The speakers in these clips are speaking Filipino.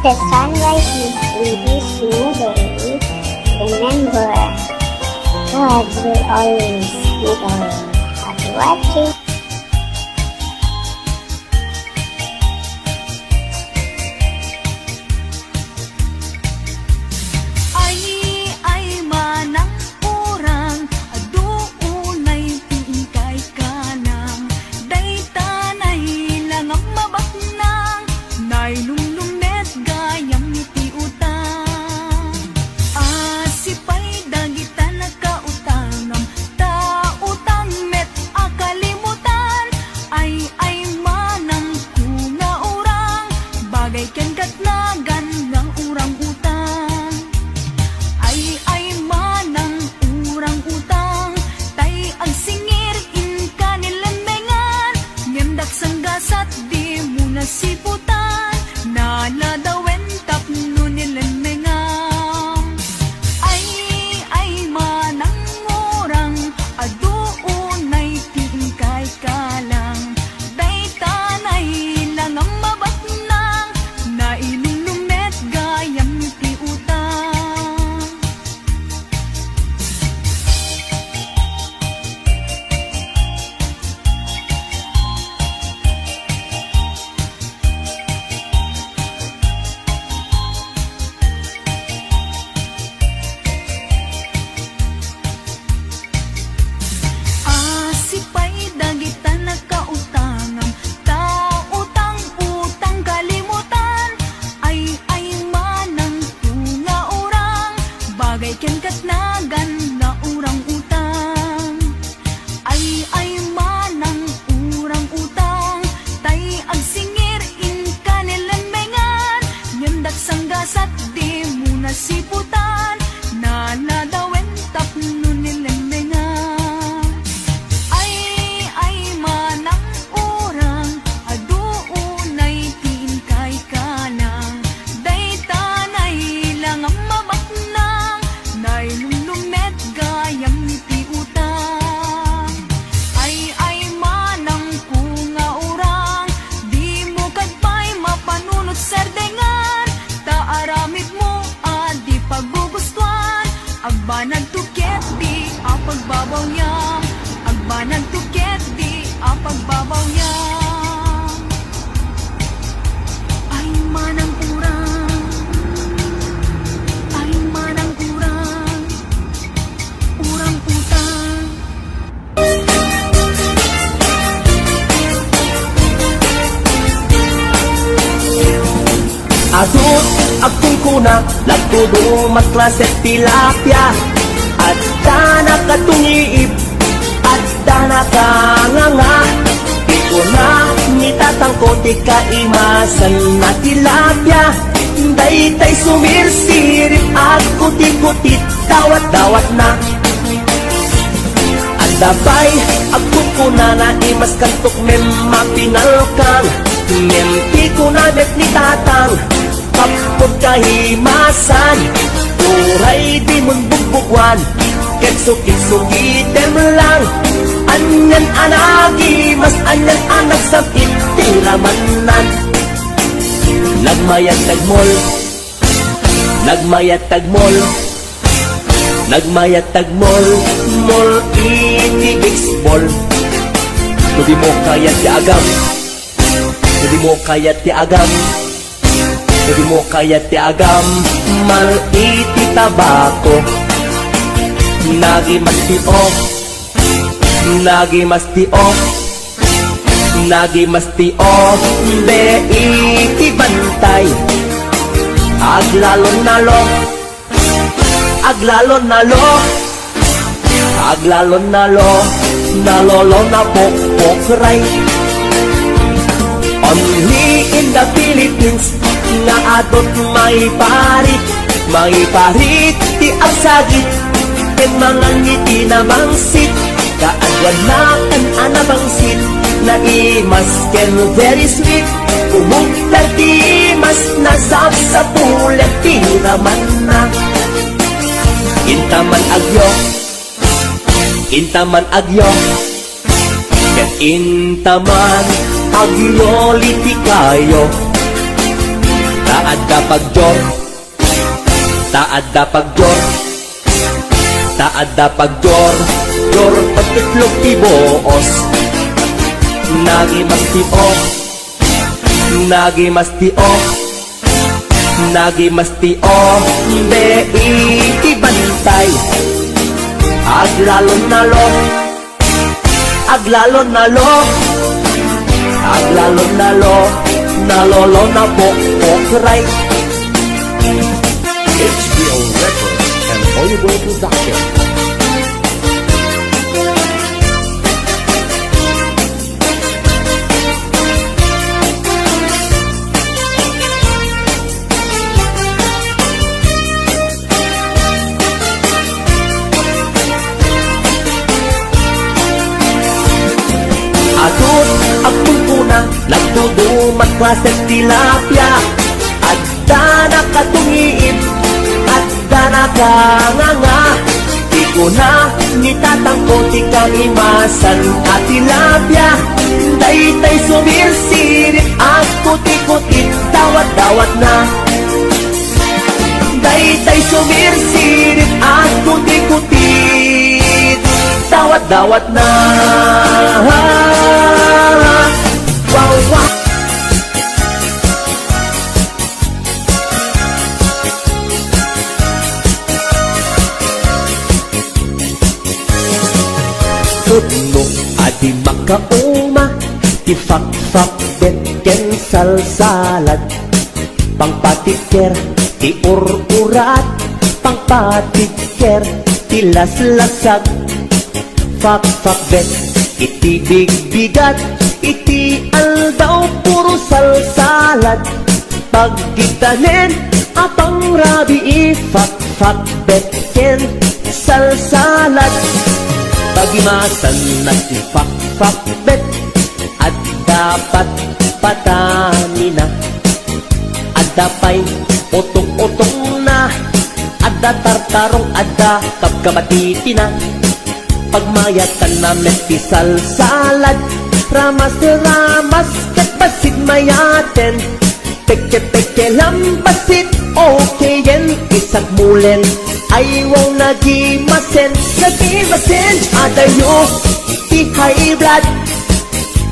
The sunrise is really smoother. Remember, God will always lead our way. Happy watching! Ay manang urang, aduunay tingkay kanang, daytanay lang ang mabaknang, nailulumet gayam iti utang. Asipay dagita nagkautangam, tautang met akalimutan, ay manang kunga urang, bagay ken katnagan ng urang utang. Ay manang urang utang, tay ang singir in kanilemengan, ngendak sanggasat di mo nasiputan, naladawen tapno nilemengan. Ay manang urang, aduunay tingkay kalang, daytanay lang ang mabatnang, nailulumet gayam ti utang. Asipay dagita nagkautangam, tautang utang kalimutan, ay manang tunga urang, bagay ken katnagan na urang utang. Ay manang urang utang, tay agsingir in kanilemengan, ngendak sanggasat di mo nasiputan, naladawen tapno nilemengan. Ay manang urang, aduunay tingkay kanang, daytanay lang ang mabaknang, nailulumet gayam ti utang. Ay manang kunga urang, di mo kadpay mapanunot serdengan, taaramid mo di paggugustuhan, agbanag tuket di apagbabaw niyam, agbanag tuket di apagbabaw niyam. Ay manang urang, ay manang urang, urang utang. Adut akong kuna, lagtudo matklaset tilapia, at dana katungiib, at dana kanganga. Di ko na nitatangko ti kaimasan na tilapia, daytay sumirsirip at kuti-kutit, dawat-dawat na. At dabay akong kuna na imas kantok mem mapinalkang, mem ti kuna met ni tatang, kapod kahimasan, uray di mon bugbugwan, ketsukit-sukitem lang, anyan anagi, mas anyan anak sa titiramanan. Nagmayat tagmol, nagmayat tagmol, nagmayat tagmol, mol iti baseball. Kung di mo kaya ti agam, kung di mo kaya ti agam, kung di mo kaya ti agam, mal iti tabako. Nagi mas ti off, nagi mas ti off, nagi mas ti off, be iti bantay. Aglalon nalo, aglalon nalo, aglalon nalo, nalolo na pokpokray. Only in the Philippines, nga adot may parit ti agsagit, ken mga ngiti na mangsit, kaadwan na kan anabangsit, na imas ken very sweet, umugtal ti mas nasab sa pulet ti raman na. Intaman agyo, intaman agyo, ket intaman agloliti kayo. taad da pagjor, taad da pagjor, taad da pagjor, jor pagkitlog tiboos, nagi mas tio, nagi mas tio, nagi mas tio, de itibantay, aglalon nalo, aglalon nalo, aglalon nalo, nalolo na pokray. HBO Records and Hollywood Production. Atut akong kuna nagtudumat ka sa tilapia, adda na katungiin, adda na kanganga. Di ko na nitatangko, di kang imasan at tilapia. Daytay sumirsirit at kuti-kutit, dawat-dawat na. Daytay sumirsirit at kuti-kutit, dawat-dawat na. Wow, wow. Tudno adi makauma, ifak-fak betken salsalat, pangpatiker iur-urat, pangpatiker tilas-lasag, fak-fak bet iti big-bigat, iti aldaw puro salsalat, pagkitanin apang rabi ifak-fak betken salsalat, pagimasan na ifak-fak bet, at dapat patamina, at dapay utong-utong na, at tartarong at kapkabatiti na, pagmayatan na meti salsalad, ramas-ramas kat basit mayaten, peke-peke lambasit, okay yan, isak mulen, ayaw nagimasen, nagimasen, adayo, ti high blood,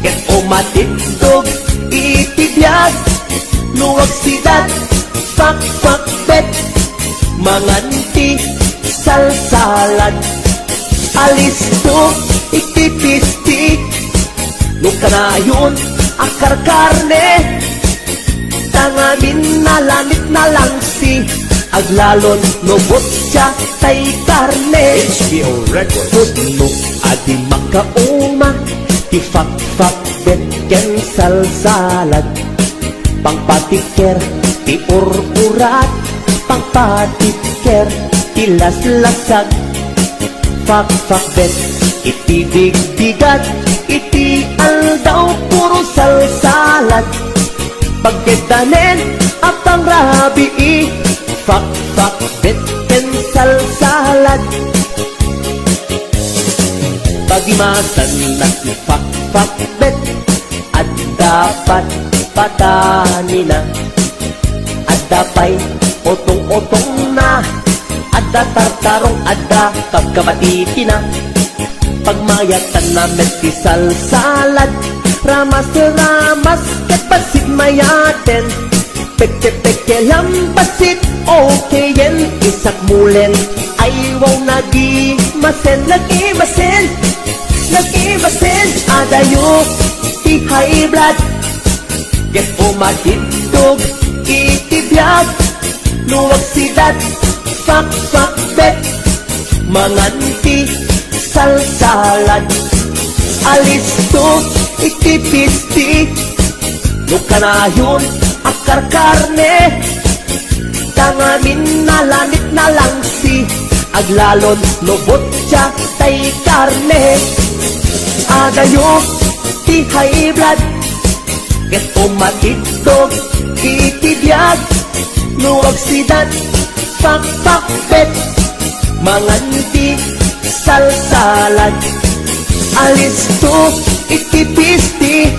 ket umatitog, itibiyag, luwag sidat, fak-fak bet, manganti, salsalad, alisto, itipisti, lukanayon, akar karne, tangamin na lamit na langsi, aglalon, nobot siya, tay karne. HBO Records. Tudno, adi makauma, tifak-fak betken salsalat, pangpatiker, iur-urat, pangpatiker, tilas-lasag, fak-fak bet, iti big-bigat, iti aldaw puro salsalat, pagkedanen apang rabi fak-fak betken salsalat, pagimasan na fak-fak bet, at dapat patanina, at dapay otong-otong na, adda tartarong adda kapkabatiti na, pagmayatan na meti salsalad, ramas-ramas ket basit mayaten, peke-peke lambasit, okay yan, isak mulen, ayaw nagimasen, nagimasen, nagimasen, adayo, ti high blood, ket umatitog, itibiyag, luwag sidat, fak-fak bet, manganti, salsalad, alisto, itipisti, lukanayon, akar karne, tangamin na lamit na langsi, aglalon, lobot siya, tay karne, adayo, ti high blood, ket umatitog, itibiyag, luwag sidat, fak-fak bet, manganti, salsalad, alisto, itipisti,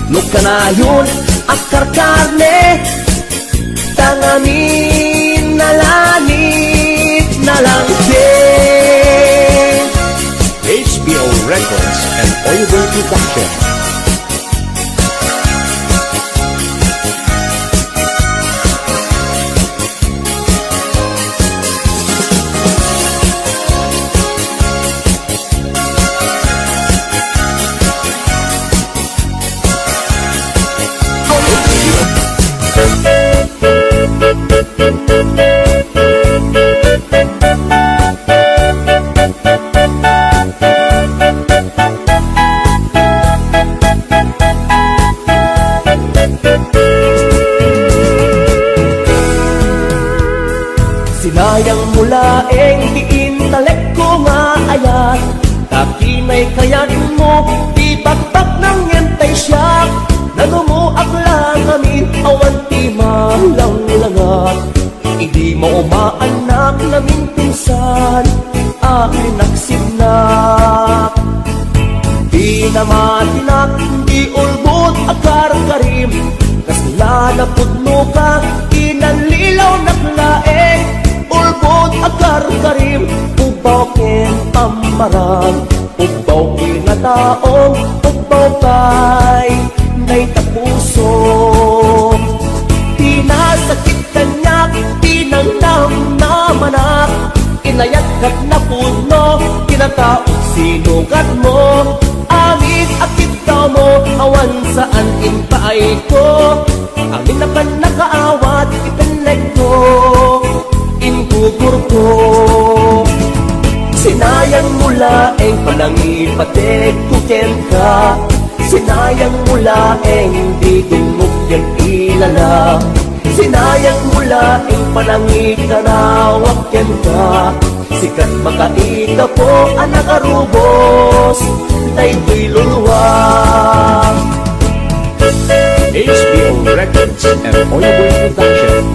lukanayon, akar karne, Tangamin nalanit na lang din. HBO Records and Oliver Production. Sinayang mula diintalek ko nga ayat. Takinay kayat mo, di bakbak ng yentay siya. Nagumuak lang kami, awan ti malang langat. Hindi mo umaanak namin pinsan, akin nagsinak. Di na matinak, di ulbot akar karim. Kasla na pudno ka, inanlilaw naklaeng. Ulbot akar karim, ubaw ken pamaran. Ubaw kinataong, ubaw kay nay tapuso. Pinasakit kanyak, pinangdam na manak. Inayat kat na puno, kinataong sinugat mo. Amin akit daw mo, awan saan inpaay ko. Amin na pa nakaawat, itanleg ko, ingugur ko. Sinayang mula palangin patek kuken ka. Sinayang mula di dumukyan ilala. Sinayang mula panangin kanawak yan ka. Sikat makaita po anak arubos, tay ko'y luluwag. HBO Records and Oliver Production.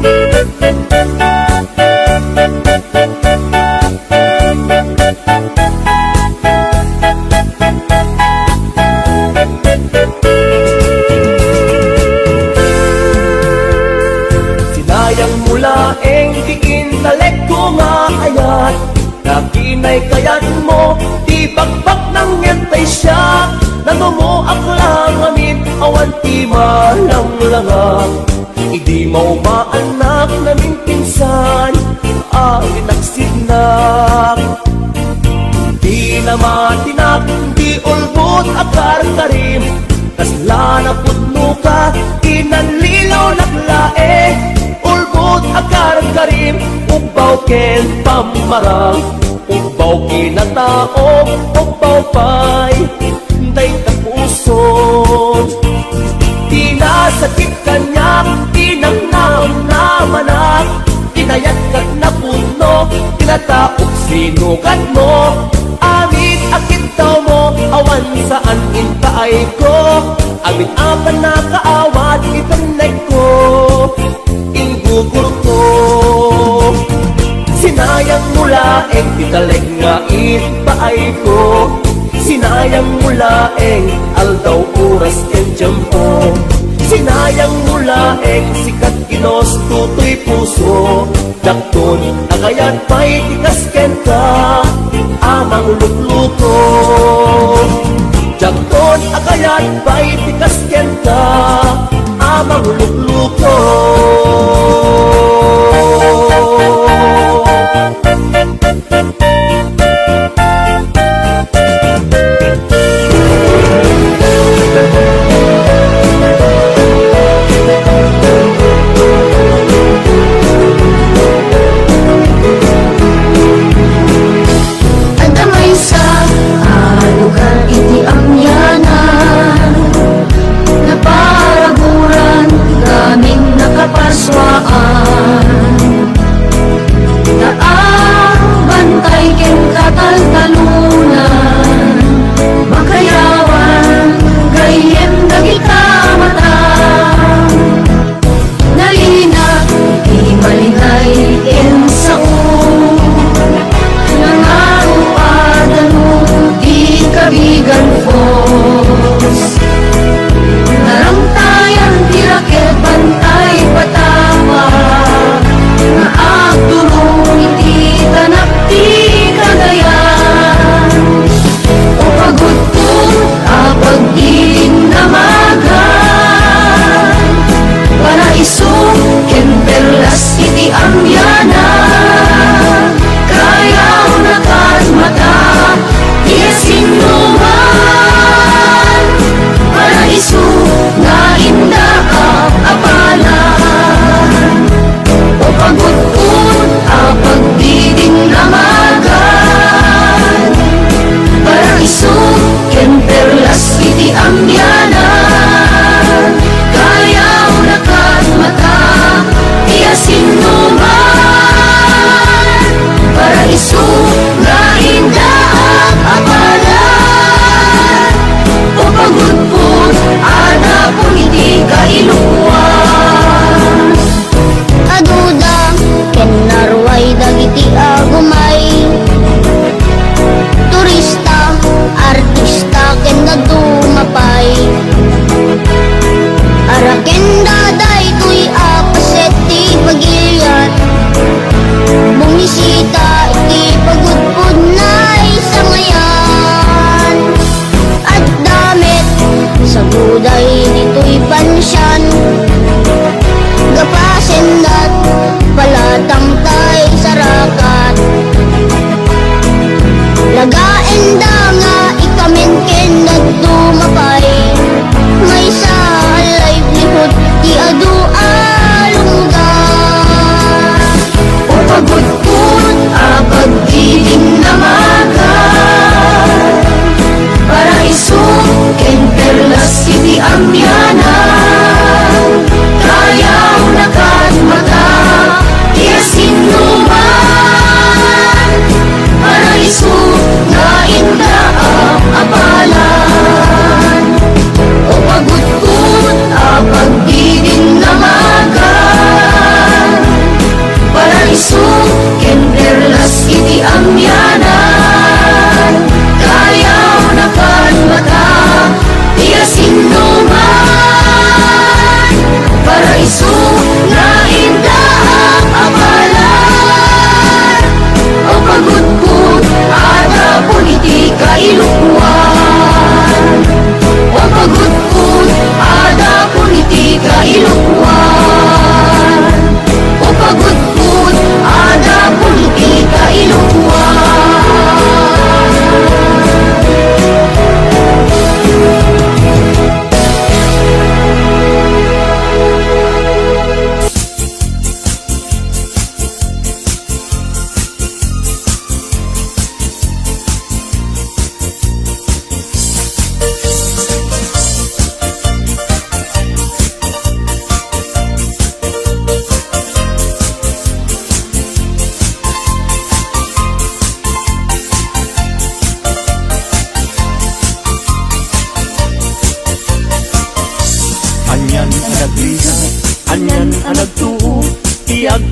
Sinayang mula diintalek ko nga ayat. Nakinay kayat mo, di bakbak ng yentay siya. Nagumuak lang amin, awan ti malang langang. Hindi mo maanak namin pinsan, akin nagsinak. Di na matinak, di ulbot akar karim. Kasla na pudno ka, inanlilaw naklae. Ulbot akar karim, ubaw ken pamarang. Ubaw kinataong, ubaw pa'y day tapuson. Tinasakit kanyak, tinangnam na manak. Tinayat kat na puno, tinataok sinugat mo. Amit akit daw mo, awan saan inpaay ko. Amit apan na kaawat, itaneg ko, ingugur ko. Sinayang mula titaleg nga itpaay ko. Sinayang mula aldaw oras ken tiyempo. Sinayang mula sikat ginos tutoy puso. Dakton nagayat pa'y tikas ken ka, amang lukluko. Dakton agayat pa'y tikas ken ka, amang lukluko. Na paraguran,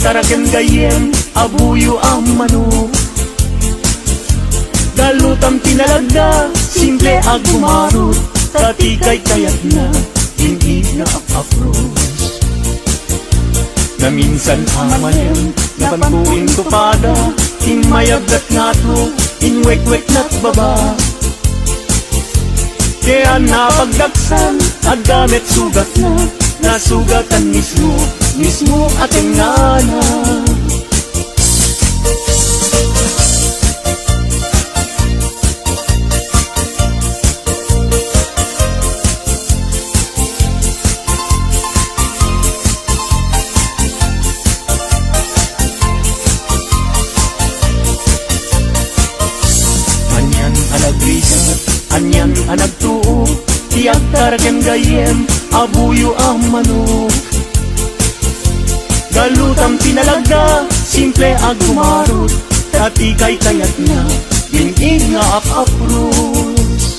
taraken gayem, abuyo ang manok. Galutam tinalagda, simple ag gumarot, tatikay kayat na, hindi na apapros. Na minsan amalem, napantuin tupada, inmayagdat nga to, inwek-wek na't baba. Kaya napagdaksan, at gamit sugat na, nasugatan mismo ating nana. Anyan anagrisat, anyan anagtuo, tiyak taraken gayem, abuyo ang manok. Galutam tinalagda, simple ag gumarot, tatikay kayat na, inging nga apapros.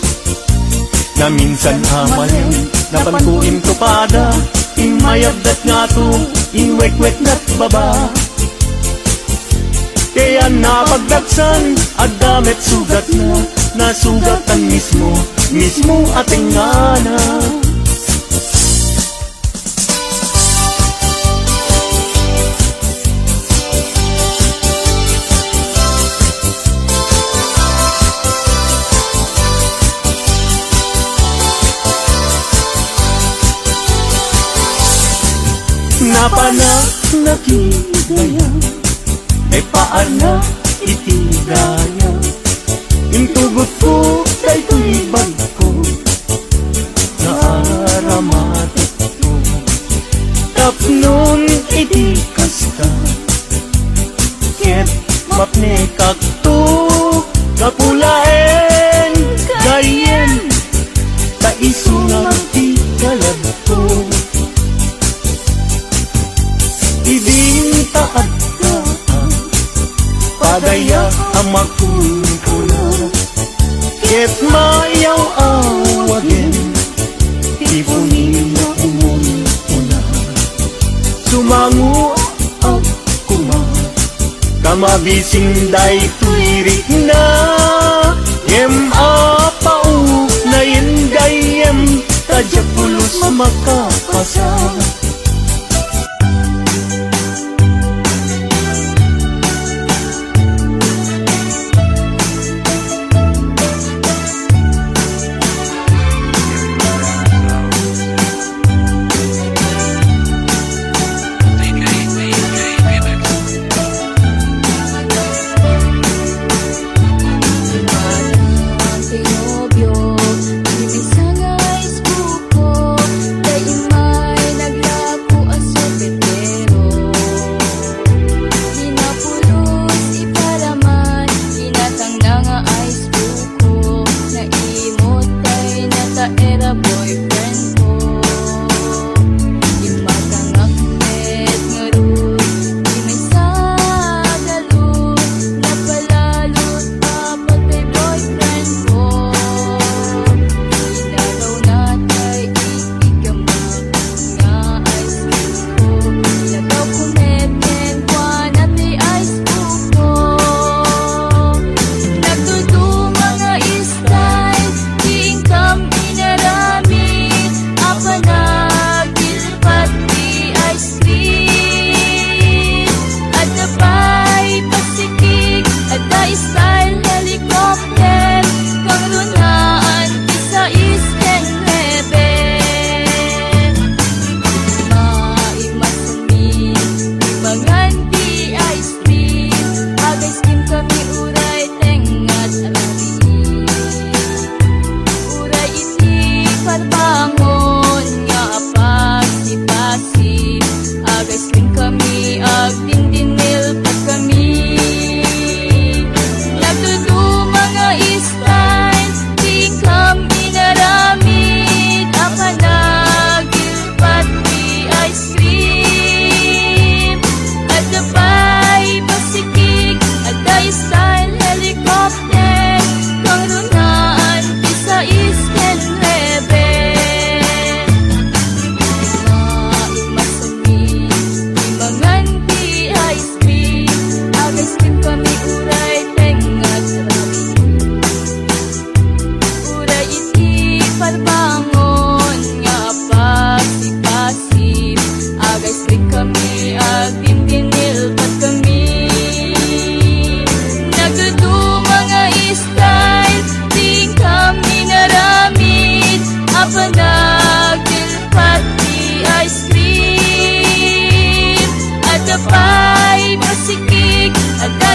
Na minsan amalem, napantuin tupada, inmayagdat nga to, inwek-wek na't baba. Kaya napagdaksan, at gamit sugat na, nasugatan mismo ating ngana. Nakikidaya, ay paana itigaya. Yung tugot ko, kay tuibag ko, naaramatik ko. Tapnon itikas ka, ket mapnekak to, kapulaen gayem, taisungang ti kalagto. Ibintaad ka, padaya ang makumpula, ket mayaw awagin, tipunin na umumpuna. Sumangu ang kuma, kamabising day tuirik na, yem apau na yendayem, tajapulos makapasa. Tinobyo, ibig sa guys buko, dahil may nagla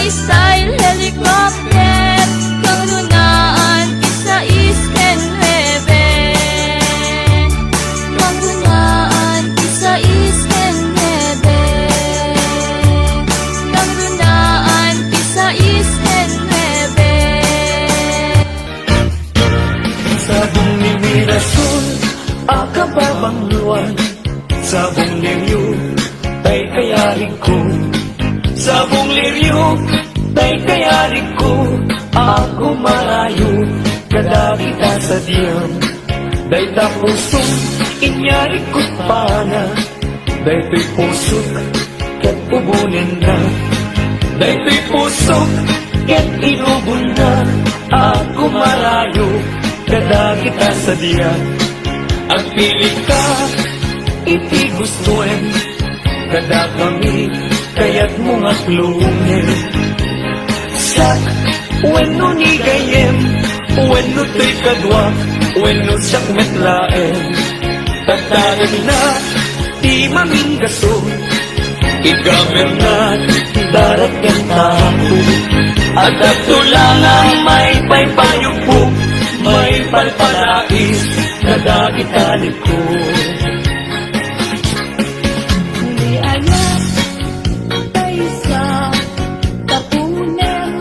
style helicopter kang runaan isa isken nueve kang runaan isa isken nueve kang runaan isa isken nueve. Sabong ni Mirasol, akababang luwan. Sabong liryo, tay kayarin ko. Sabong liryo, tay kayarin ko. Ako marayo, kada kita sa diyan. Day tapusong, inyari ko pana. Day to'y pusok, kat ubunin na. Day to'y pusok, kat inubon na. Ako marayo, kada kita sa diyan. Ang pili ka, iti gustuin. Kada kami, kaya't mga klungin. Sa weno ni gayem, weno to'y kadwa, weno siyak metlaen. Tatagan na, di maming gaso, igamer na, darat kang tapo. At ato lang ang may paypayong po, may palpalais, kada italig ko. May anak tayo sa tapunan,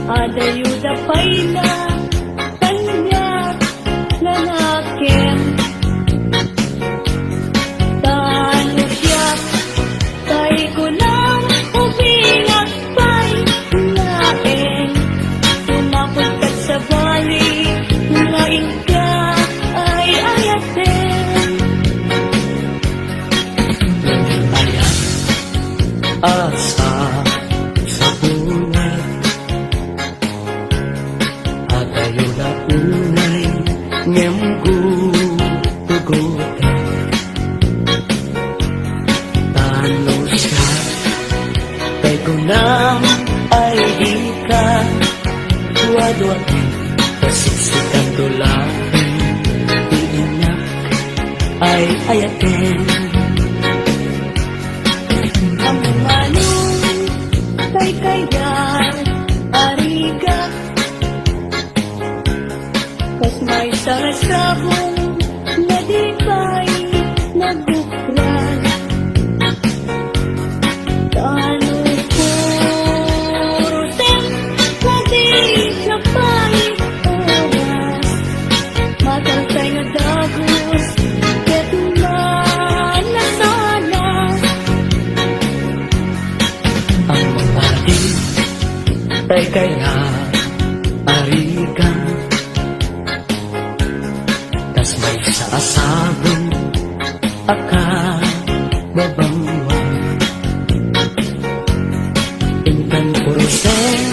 adayuda pa'y na kanya lalaking. Tano siya, tayo ko lang ubingat pa'y laing. Sumakot ka sa bali, laing ka ay ayatin. Asa sa bunay at ayo na unay ngem gugutan tano siya kay kunam ay di ka duwa-duwa pasiksikan dulain iinak ay ayatin. Ang manong kay kayar ariga kas may sarasabong na di ba'y nagukran. Tano purutin na di siya ba'y oras. Matantay na dagos ket man na sana. Ang mga di tay kaya ariga tas may sa asabong akababangwan intan purusen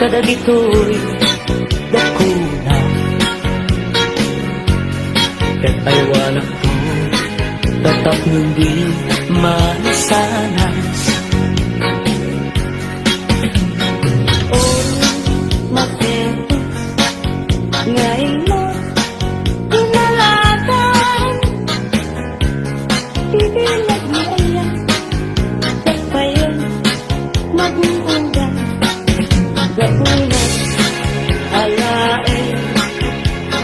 kada dito'y dakuna ket ay wanak to tatap nung di manisanas. Ngayon mo inalatan, ibilag mo ayan, pagpayon, mag-uundan, gapunan, alain,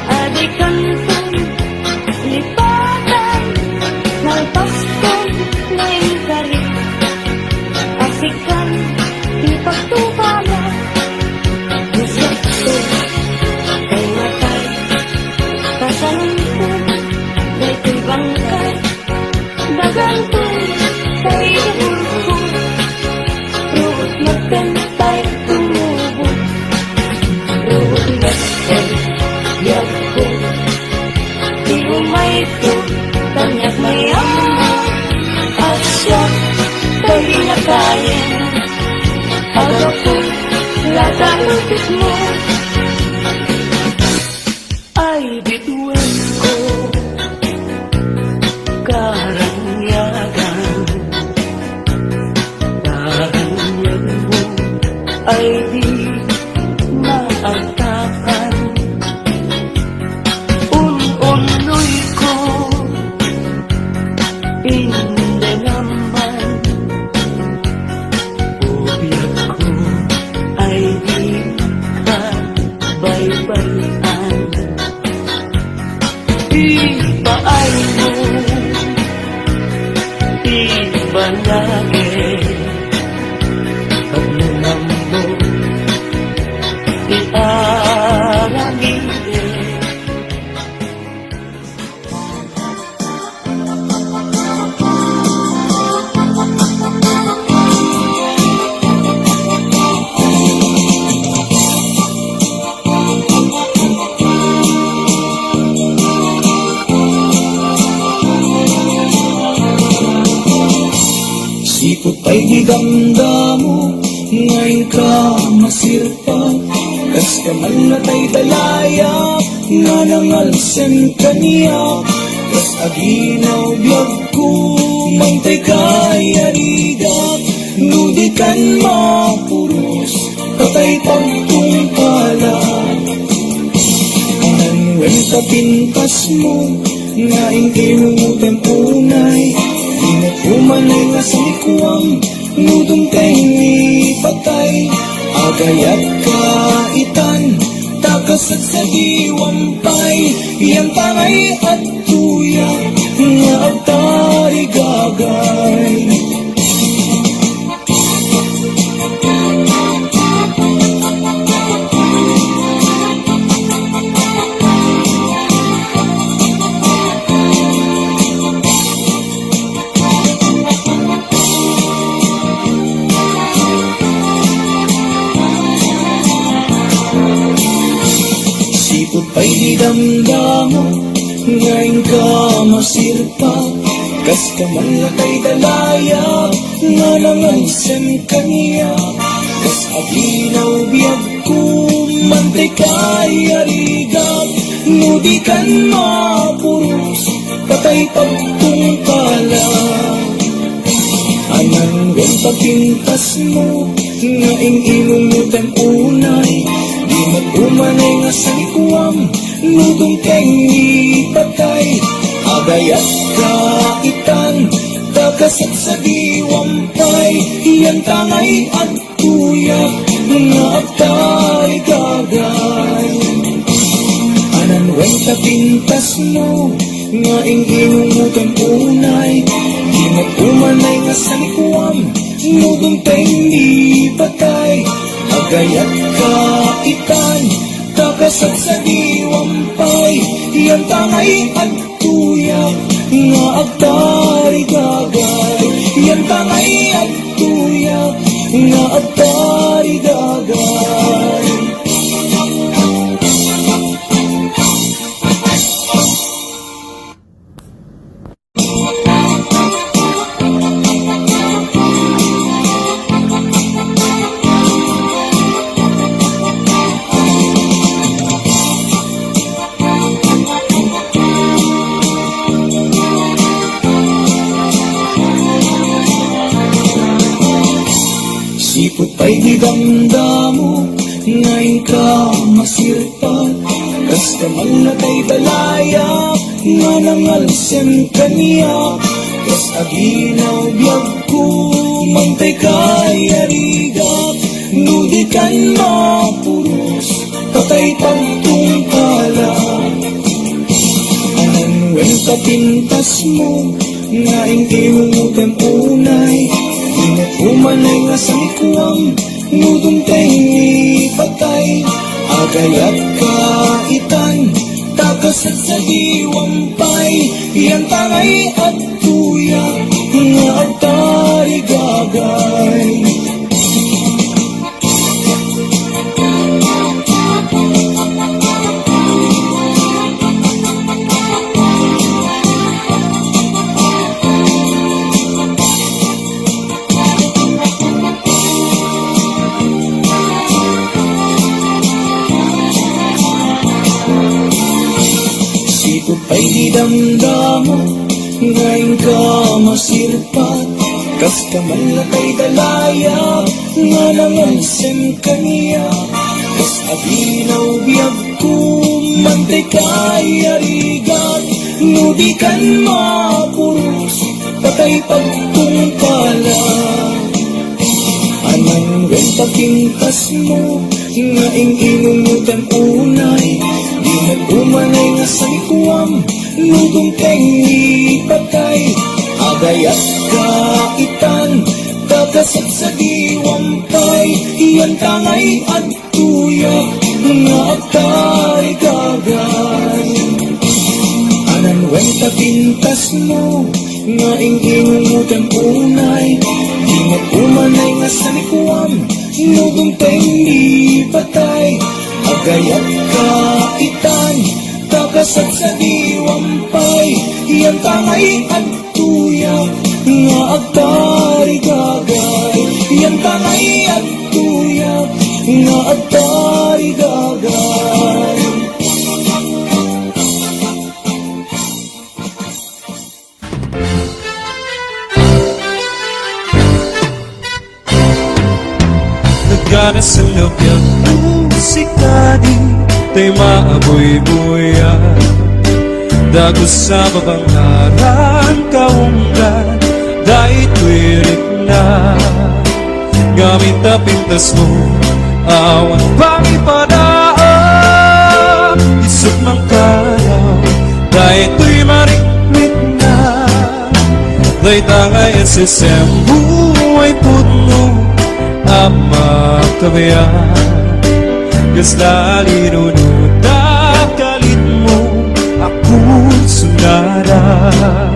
adikantong, lipatan, nalpastong, naingkarit, asikan, ipagtubalan, nisakto, kay matay, kasalungkot, kay ko'y bangkay, dagantoy, kay nabulkot, ruot magkantay, tumubot, ruot nagkay, yagko, di umay ko, kanyak mayaman, at siya, kay nakayin, agapo, latalupit mo, ay bituin ko karanyagan. Karanyagan mo ay di maagtakan. Unoy ko hindi naman damdamo ngayon ka masirpa kas kamalatay dalaya nga nangalsen kaniya kas aginaw biyag ko mangtay kayariga nudikan mapuros patay pagtungkala wen kapintas mo nga inkinutem unay di na kumanay nga sa likuang nudong tengi patay agayat kaitan takasat sa diwampay yang tangay at tuya nga agtari gagay. Ay di damdamo ngayon ka masirpa kas kamalatay dalaya nga nangalsen kaniya kas aginaw biyag ko mantay kayarigan nudikan mapuros patay pagtungkala anan wen pagpintas mo nga inumutan unay di mag-umanay nga sa likuam nudong tengi patay agayat kaitan takasat sa diwampay iyan tangay at tuyak nga agtay gagay anan wen kapintas mo nga inumutan unay di mag-umanay nga sa likuam nudong tengi patay agayat kaitan takasat sa diwampay iyan tangay at tuyak nga agtari gagay iyan tangay at tuyak nga agtari gagay. Sipot pa'y di damdamo ngayon ka masirpa kas kamalatay dalaya nga nangalsen kaniya kas aginaw biyag ko mangtay kayariga nudikan mapuros patay pagtungkala anan wen kapintas mo nga inkinutem unay di na kumanay nga sa likuang nudong tengi patay agayat kaitan takasat sa diwampay iyan tangay at tuyak nga agtari gagay. Sipot ay di damdamo ngayon ka masirpa kas kamalatay dalaya nga nangalsen kaniya kas aginaw biyag ko mantay kayarigan nudikan mapuros patay pagtungkala anan wen pagpintas mo nga inumutan unay di nag-umanay nga sa likuam nudong tengi patay agayat kaitan takasat sa diwampay iyan tangay at tuyak nga agtay gagay anan wen kapintas mo nga inumutan unay di nag-umanay nga sa likuam nudong tengi patay agayat kaitan takasat sa diwampay iyan tangay at tuyak nga agtari gagay Nagana sa loobyang musika di tay maaboy-boya. Dago sa babangaran kaunggan dahil tuwirik na. Gamit na pintas mo awan pang ipadaan. Isip mang kalaw dahil tuy mariklik na. Dahil tangay ang sisem buhay puno ama kabayan. Gaslali nunuta kalit mo ako sundaran.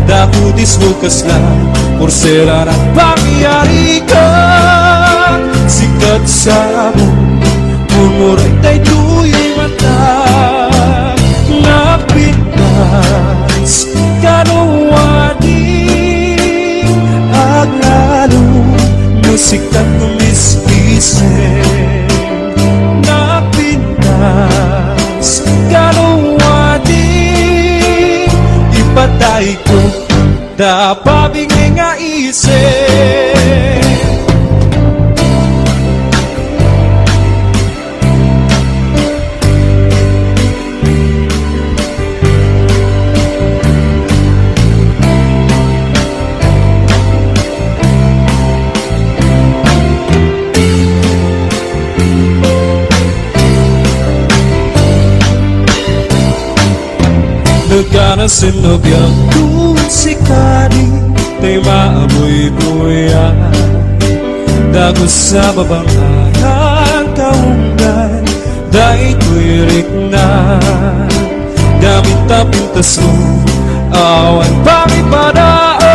Dakutis mo kaslan porsera ng pangyari ka. Sikat sa mo mumuray tay tuyo'y mata. Napintas kanuwadi aglalo musikat kumiskise. Napintas kanuwadi ipatay ko dapat nga isip. Nagana sinobyang musikadi tay maaboy-boya. Dago sa babangaran kaunggan dahil tuwirik na. Gamit na pintas mo awan pang ipadaan.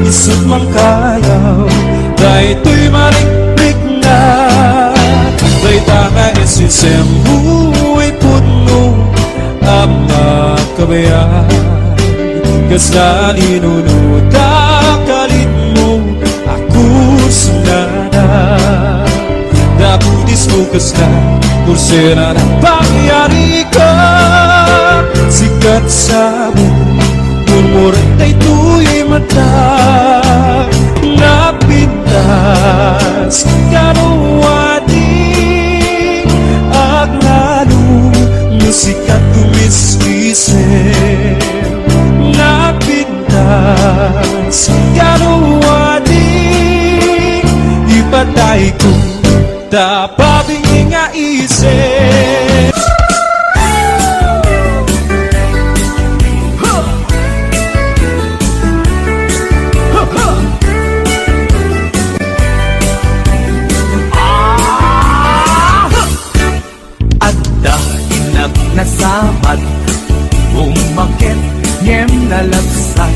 Isip mang kayaw dahil tuy mariklik na. Dahil tangay isisem buhay puno ama kabayan. Gaslali nunuta kalit mo ako sunada. Daputis mo kaslan kursera ng pangyari ka. Sikat sa mo murmuray tay tuyo'y mata. Napintas kanuwadi aglalo musikat kumiskise. Napintas kanuwadi ipatay ko dapat nga isip. Adda inag nasabat umakit ngem nalabsat.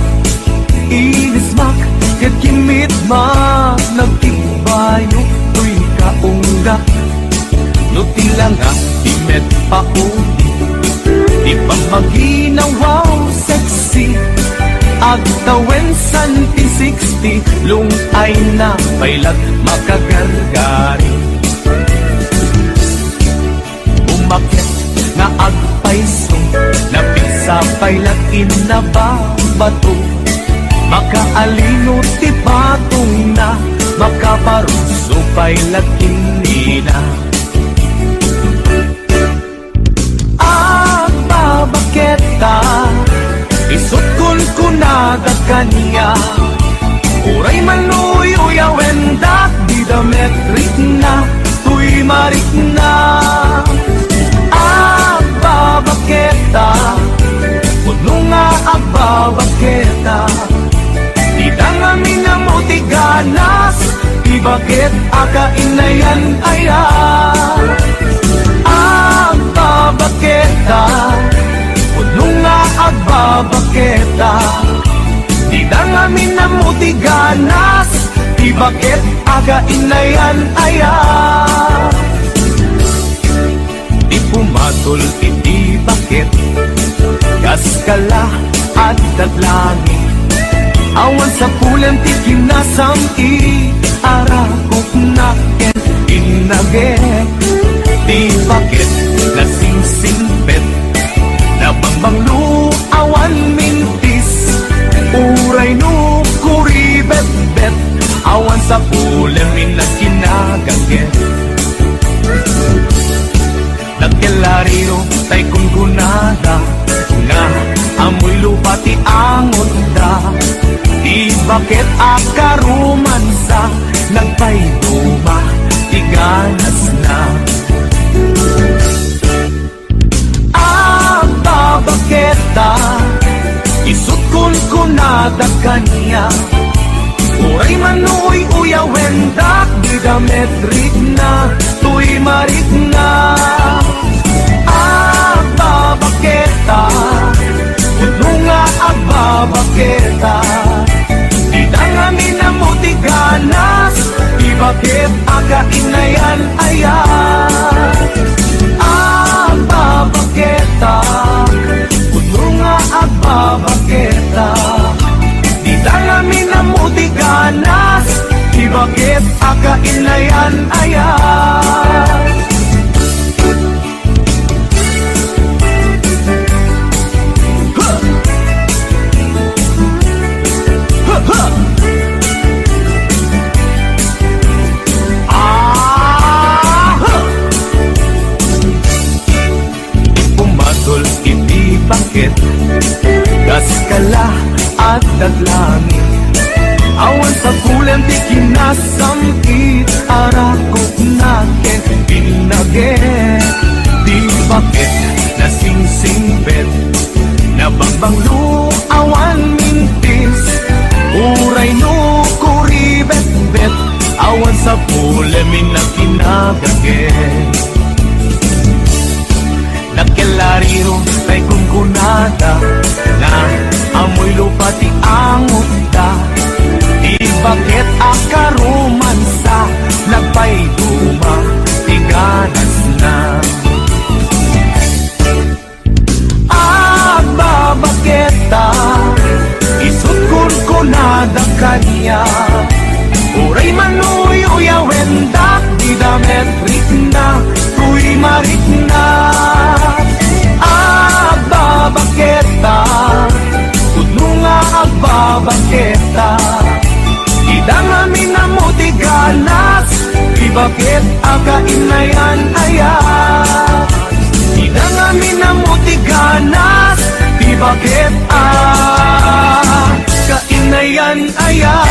Inismak ket kimit mak nagtibayo tuy kaungga. Nutila nga imet pauni di pa maginawaw sexy. Agtawen santi 60 lungay na pailag makagargari. Umakit nga agpaiso napisa pailag inababato. Makaalino ti patong na makaparuso pailag inina. Babaketa isot kun kunada kanya. Uray maluyo wendak di dametrik na tuy marik na. Babaketa puno nga babaketa. Idang amin na mo tiganas ibakit akainayan aya. Babaketa puno nga babaketa. Idang amin na mo tiganas ibakit akainayan aya. Di pumatol iti bakit kaskala at daglangit. Awan sa pulan ti kinasam arakok na ken inaget. Di bakit nasingsingpet nabangbanglu awan mintis. Uray no kuribet-bet awan sa pulamin na kinagagit. Nagkalariro tay kung gunada na amoy lupa ti angon da. Di bakit akaruman sa nagpayduma ti ganas na. Babaketa isut kun kunada kanya. Uray manuy uyawendak di dametrik na tuy marik na. Babaketa kuno nga babaketa di dangami na mo ti ganas. Di bakit aga inayan ayan. Babaketa kuno nga babaketa di dangami na mo ti ganas. Di bakit aga inayan ayan. Bakit gaskala at daglangit awan sa kulang di kinasamkit arakot natin pinagit. Di bakit nasingsingpet nabangbanglo awan mintis uray no kuribet-bet awan sa pulamin na kinagagit. Nagkalariro tay kung kunada na amoy lupa ti angot da. Di bakit akaruman sa nagpayduma ti ganas na. Babaketa isut kun kunada kanya. Uray manuy uyawendak di dametrik na tuy marik na. Babaketa kuno nga babaketa di dangami na mo ti ganas. Di bakit aga inayan ayan. Di dangami na mo ti ganas. Di bakit aga inayan ayan.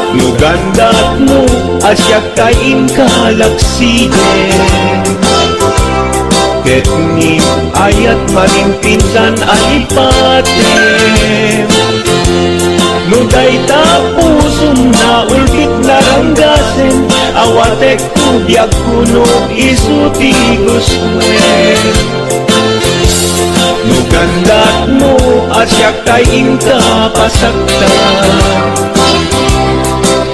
Nugandat mo asyak kain kalaksiden. Ket ni ayat maring pinsan alipatem. Nuday tapusum na ulkit naranggasen. Awatek kubiag kuno isuti guswen. Nugandat mo asyak kain kapasaktan.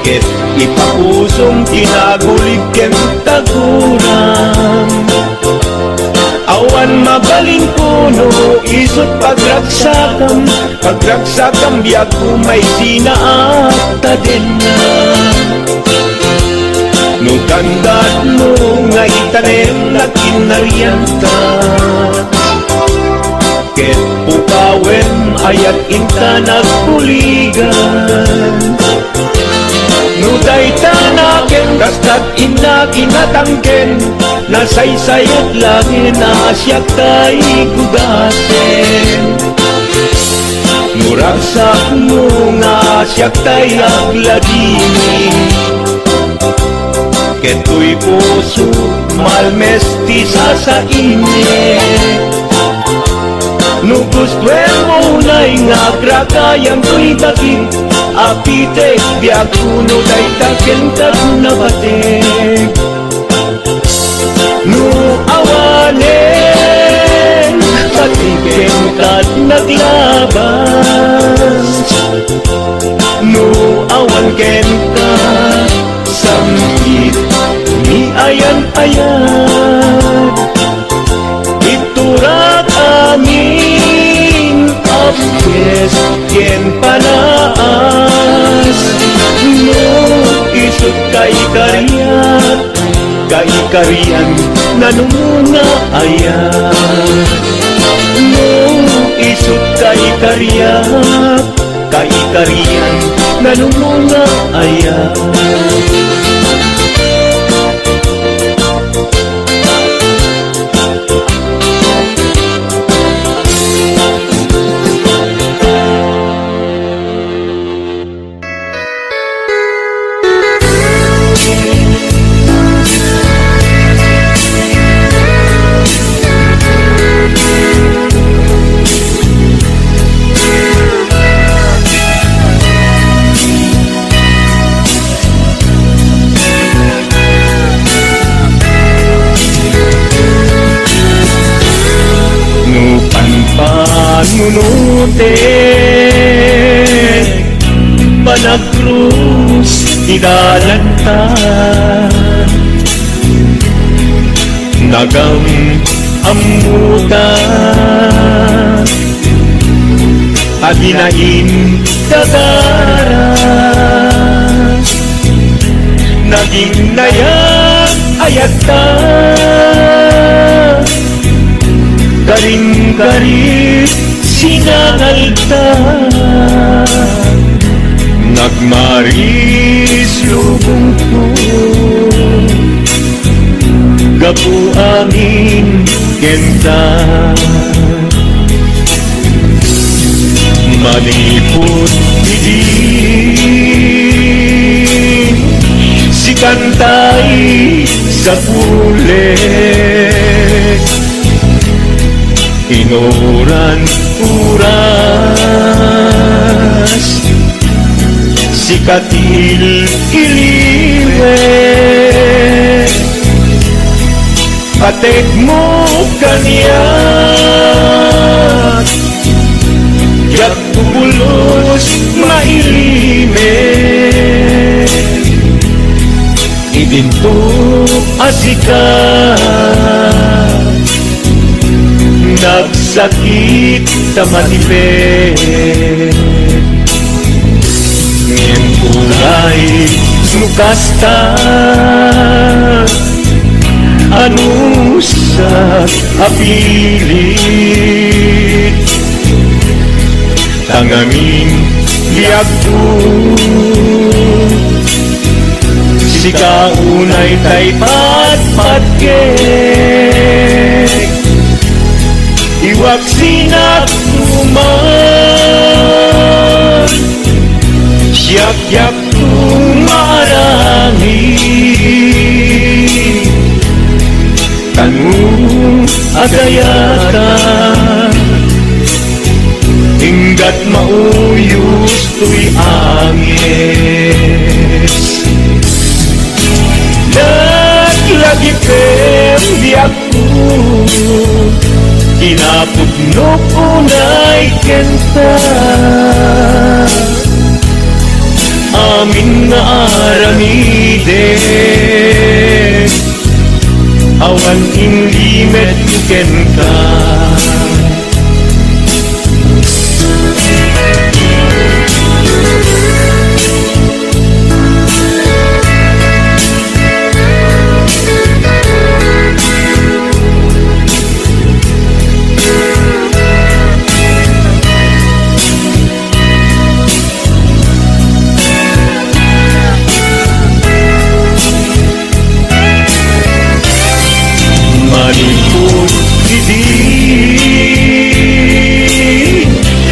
Ket ipapusong tinagulig ken taguran. Awan mabalin kuno isut pagragsakam. Pagragsakam biag kumay sinaat taden na. Nugandat mo nga itanem na kinarianta. Ket pukawen ayat inta nagpuligan. Nuday tanaken kastat ina kinatangken. Nasaysayot langin asyak tay kugasen. Muragsak mo nga asyak tay agladini. Keto'y puso malmesti sa init. Nugustwen mo na'y nga krakayang ko'y baging. Apitek biag kuno day takentag na batek. Nu awanen patiken kat naglabas. Nu awan ken ka samkit ni ayan-ayan. Iturak amin abdes ken panaas. No isut kay karyat kaikarian nanumuna ayan. No isut kaikarian nanumuna ayan. Panunute Panagkrus Idalantan Nagam amutan Aginain dagara Naging nayak ayatan Garing-garing sinangalta Nagmaris lubong ko Gapu angin kenta Manipot hidin Si kantay sa kulit Inoran uras Sikatil iliwe Patek mo kaniyat Yak tubulos mailime Idinto asikat Nagsakit sa manipet Ngayon kulay mukasta Ano sa apilit Tangamin liag ko Si kaunay tay patpatgek Iwag sinak tuman Siyak-yak tumarangi Tanong agayatan Hinggat mauyos tuy angis Naglagi pem diak ko Kinapugno unay kenta Amin na aramide Awan inlimet kenta Manipot hindi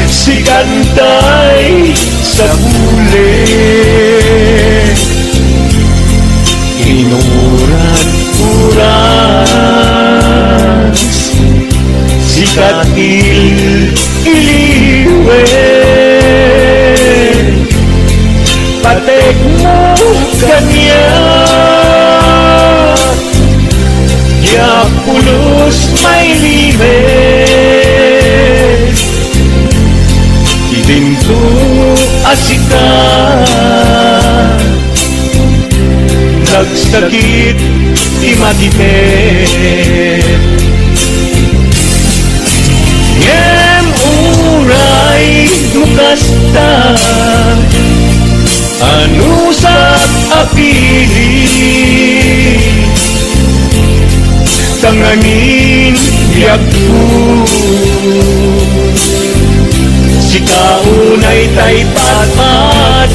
Si kantay sa bulit Inuran uras Si katil iliwe Patek mo kanya Ya pulos may limes Idinto asikan Nagsakit imatipet Ngem uray dukasta Ano sa apili Tanganin yakku si kaunay tay pat-pat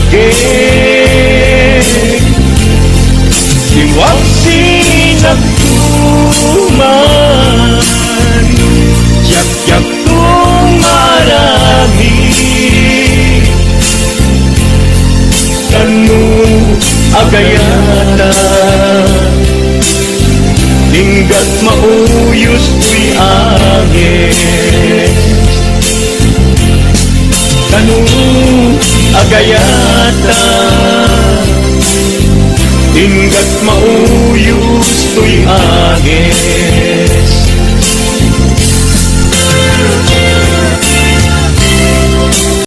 Iwag sinagtuman yak-yak kong marami Kanu agayata Hinggat mauyos ko'y angin Kanu agayata